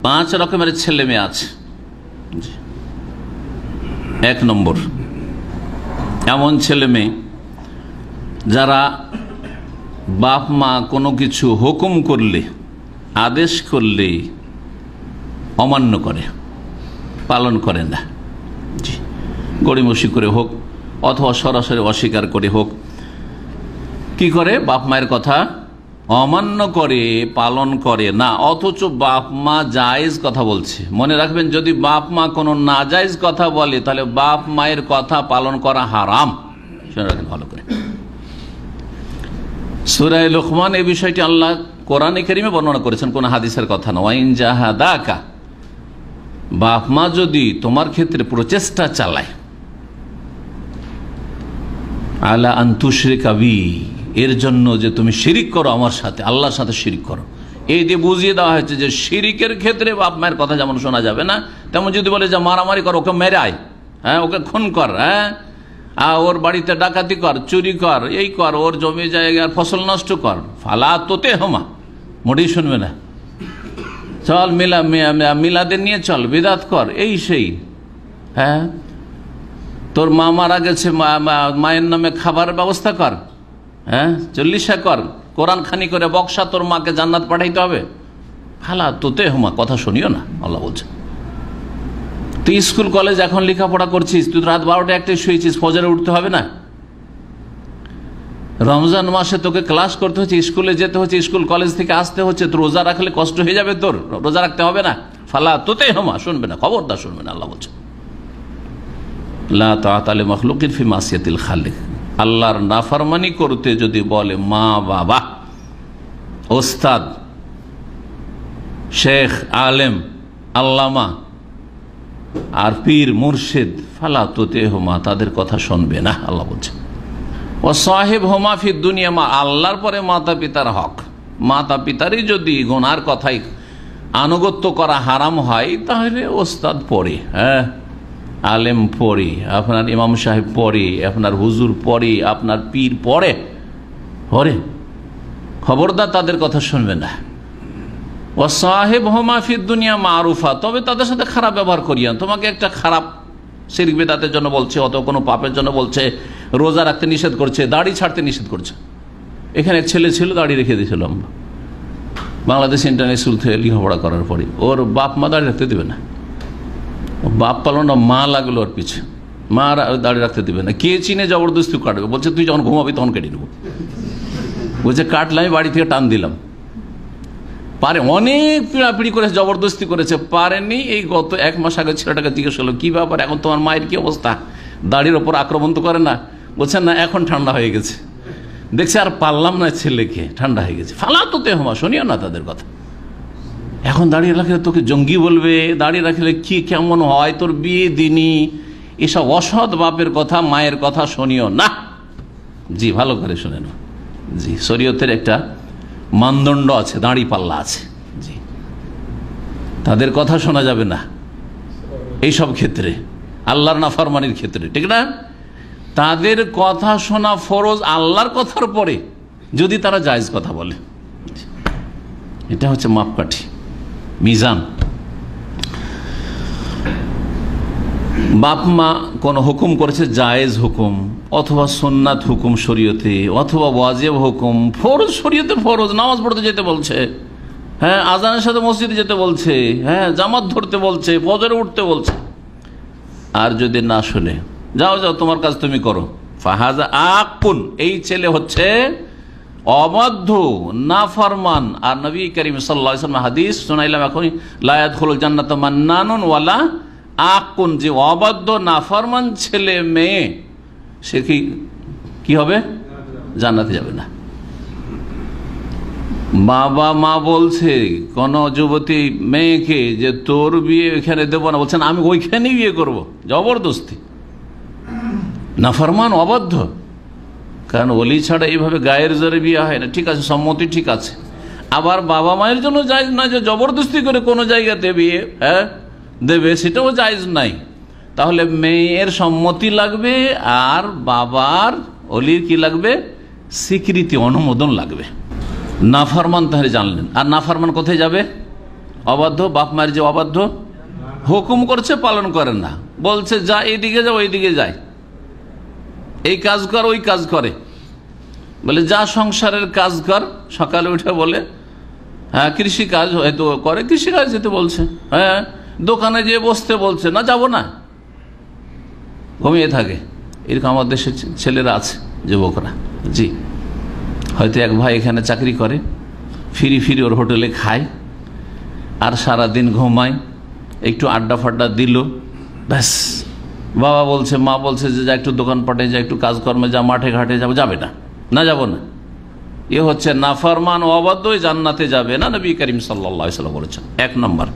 5 রকমের ছেলে মেয়ে আছে। 1 নম্বর, এমন ছেলে মেয়ে যারা বাপ মা কোনো কিছু হুকুম করলে, আদেশ করলে অমান্য করে, পালন করে না। গড়িমসি করে হোক অথবা সরাসরি অস্বীকার করে হোক, কি করে? বাপ মায়ের কথা অমান্য করে, পালন করে না। অথচ বাপ মা জায়েজ কথা বলছে। মনে রাখবেন, যদি বাপ মা কোনো নাজায়েজ কথা বলে তাহলে বাপ মায়ের কথা পালন করা হারাম। শুনে রাখেন ভালো করে। সূরা লুকমান এই বিষয়টি আল্লাহ কোরআনে কারীমে বর্ণনা করেছেন, কোন হাদিসের কথা না। ওয়াইন জাহাদাকা, বাপ মা যদি তোমার ক্ষেত্রে প্রচেষ্টা চালায়, আলা আন তুশরিকা বি, এর জন্য যে তুমি শিরিক করো আমার সাথে, আল্লাহর সাথে শিরিক করো, এই দিয়ে বুঝিয়ে দেওয়া হয়েছে যে শিরিকের ক্ষেত্রে বাপ মায়ের কথা যেমন শোনা যাবে না, তেমন যদি বলে যে মারামারি কর, ওকে মেরে আয়, হ্যাঁ, ওকে খুন কর, হ্যাঁ, ওর বাড়িতে ডাকাতি কর, চুরি কর, এই কর, ওর জমি জায়গার ফসল নষ্ট কর, ফালা তোতে হমা, মোটেই শুনবে না। চল মিলাদের নিয়ে চল, বিদাত কর, এই সেই, হ্যাঁ, তোর মা মারা গেছে, মায়ের নামে খাবার ব্যবস্থা কর, হ্যাঁ, 40 কর, কোরআন খানি করে বক্সা, তোর মাকে জান্নাত পাঠাইতে হবে, ফালা তোতে হমা, কথা শুনিও না, আল্লাহ বলছে। তুই স্কুল কলেজ এখন লেখাপড়া করছিস, তুই রাত 12টা 1টায় শুয়েছিস, ফজরে উঠতে হবে না? রমজান মাসে তোকে ক্লাস করতে হচ্ছে, স্কুলে যেতে হচ্ছে, স্কুল কলেজ থেকে আসতে হচ্ছে, তো রোজা রাখলে কষ্ট হয়ে যাবে, তোর রোজা রাখতে হবে না? ফালা তোতে হমা, শুনবে না, খবরদার শুনবে না, আল্লাহ বলছে। লা তাআতা লি মাখলুকিন ফি মাসিয়াতিল খালিক, আল্লাহর নাফরমানি করতে যদি বলে মা বাবা, ওস্তাদ, শেখ, আলেম, আল্লামা আর পীর মুর্শিদ, ফালা তোতে হোমা, তাদের কথা শুনবে না, আল্লাহ বলছে। ও সাহেব হোমা ফি দুনিয়া মা, আল্লাহর পরে মাতা পিতার হক, মাতা পিতারই যদি গুনার কথাই আনুগত্য করা হারাম হয়, তাহলে ওস্তাদ পড়ে, হ্যাঁ, আলেম পড়ে, আপনার ইমাম সাহেব পড়ে, আপনার হুজুর পড়ে, আপনার পীর পড়ে, খবরদার তাদের কথা শুনবে না। ও সাহেব হোমা ফি দুনিয়া মারুফা, তবে তাদের সাথে খারাপ ব্যবহার করিয়া, তোমাকে একটা খারাপ শিরক বিদআতের জন্য বলছে, অত কোনো পাপের জন্য বলছে, রোজা রাখতে নিষেধ করছে, দাড়ি ছাড়তে নিষেধ করছে। এখানে এক ছেলে ছিল, দাড়ি রেখে দিয়েছিল, বাংলাদেশ ইন্টারন্যাশনাল থেকে লেখাপড়া করার পরে, ওর বাপ মা দাড়ি রাখতে দেবে না, বাপ পালো না, মা লাগলো ওর পিছু, মা দাড়ি রাখতে দেবে না, কে চিনে জবরদস্তি কাটবে, বলছে তুই যখন ঘুমাবি তখন কেটে নেবো, বলছে কাটলাম, বাড়ি থেকে টান দিলাম, পারে, অনেক পিড়াপিড়ি করে জবরদস্তি করেছে, পারেনি। এই গত 1 মাস আগে ছেলেটাকে জিজ্ঞেস করলো, কি ব্যাপার, এখন তোমার মায়ের কি অবস্থা, দাড়ির ওপর আক্রমণ তো করে না? বলছেন না, এখন ঠান্ডা হয়ে গেছে, দেখছি আর পারলাম না, ছেলেকে ঠান্ডা হয়ে গেছে। ফালা তোতে হমা, শুনিও না তাদের কথা। এখন দাঁড়িয়ে রাখলে তোকে জঙ্গি বলবে, দাঁড়িয়ে রাখলে কি কেমন হয়, তোর বিয়ে দিনি, এসব অসৎ বাপের কথা, মায়ের কথা শুনিও না। জি, ভালো করে শুনে না। জি, শরীয়তের একটা মানদণ্ড আছে, দাঁড়ি পাল্লা আছে। জি, তাদের কথা শোনা যাবে না এইসব ক্ষেত্রে, আল্লাহর নাফরমানির ক্ষেত্রে, ঠিক না? তাদের কথা শোনা ফরজ আল্লাহর কথার পরে, যদি তারা জায়েজ কথা বলে। এটা হচ্ছে মাপকাঠি, মিজান। বাপ মা কোন হুকুম করেছে, জায়েজ হুকুম অথবা সুন্নাত হুকুম শরীয়তে, অথবা ওয়াজিব হুকুম, ফরজ শরীয়তে, ফরজ নামাজ পড়তে যেতে বলছে, হ্যাঁ, আজানের সাথে মসজিদে যেতে বলছে, হ্যাঁ, জামাত ধরতে বলছে, ফজরে উঠতে বলছে, আর যদি না শুনে, যাও যাও তোমার কাজ তুমি করো, ফাহাজা আকুন, এই ছেলে হচ্ছে অবাধ্য, নাফরমান। আর নবী করিম সাল্লাল্লাহু আলাইহি ওয়াসাল্লাম হাদিস শোনাইলাম এখন, লা ইয়াদখুলুল জান্নাতা মান্নানুন ওয়ালা আকুন, যে অবাধ্য নাফরমান ছেলে মেয়ে, সে কি হবে? জান্নাতে যাবে না। বাবা মা বলছে কোন যুবতী মেয়েকে যে তোর বিয়ে এখানে দেবো না, বলছেন আমি ওইখানেই বিয়ে করবো, জবরদস্তি। নাফরমান, অবাধ্য। কারণ ওলি ছাড়া এইভাবে গায়ের জোরে বিয়ে হয় না, ঠিক আছে, সম্মতি ঠিক আছে। আবার বাবা মায়ের জন্য জায়েজ না যে জবরদস্তি করে কোনো জায়গাতে বিয়ে দেবে, সেটাও জায়েজ নাই। তাহলে মেয়ের সম্মতি লাগবে, আর বাবার ওলির কি লাগবে? স্বীকৃতি, অনুমোদন লাগবে। নাফরমান তাহলে জানলেন। আর নাফরমান কোথায় যাবে? অবাধ্য, বাপ মায়ের যে অবাধ্য, হুকুম করছে পালন করেন না, বলছে যা এইদিকে যা ওইদিকে যায়, এই কাজ কর ওই কাজ করে, বলে যা সংসারের কাজ কর, সকালে উঠে বলে হ্যাঁ কৃষি কাজ হয়তো করে, কৃষি কাজ যেতে বলছে, হ্যাঁ দোকানে যেয়ে বসতে বলছে, না যাব না, ঘুমিয়ে থাকে। এরকম আমাদের দেশের ছেলেরা আছে, যুবকরা। জি, হয়তো এক ভাই এখানে চাকরি করে, ফিরি ফিরি ওর হোটেলে খায় আর সারাদিন ঘুমায়, একটু আড্ডা ফাড্ডা দিল, ব্যাস বাবা বলছে মা বলছে যে যা একটু দোকানপাটে যা, একটু কাজকর্মে যা, মাঠে ঘাটে যাবো, যাবে না, না যাব না। এ হচ্ছে নাফরমান ও অবাধ্য, জান্নাতে যাবে না, নবী করিম সাল্লাল্লাহু আলাইহি ওয়াসাল্লাম বলেছেন। 1 নম্বর।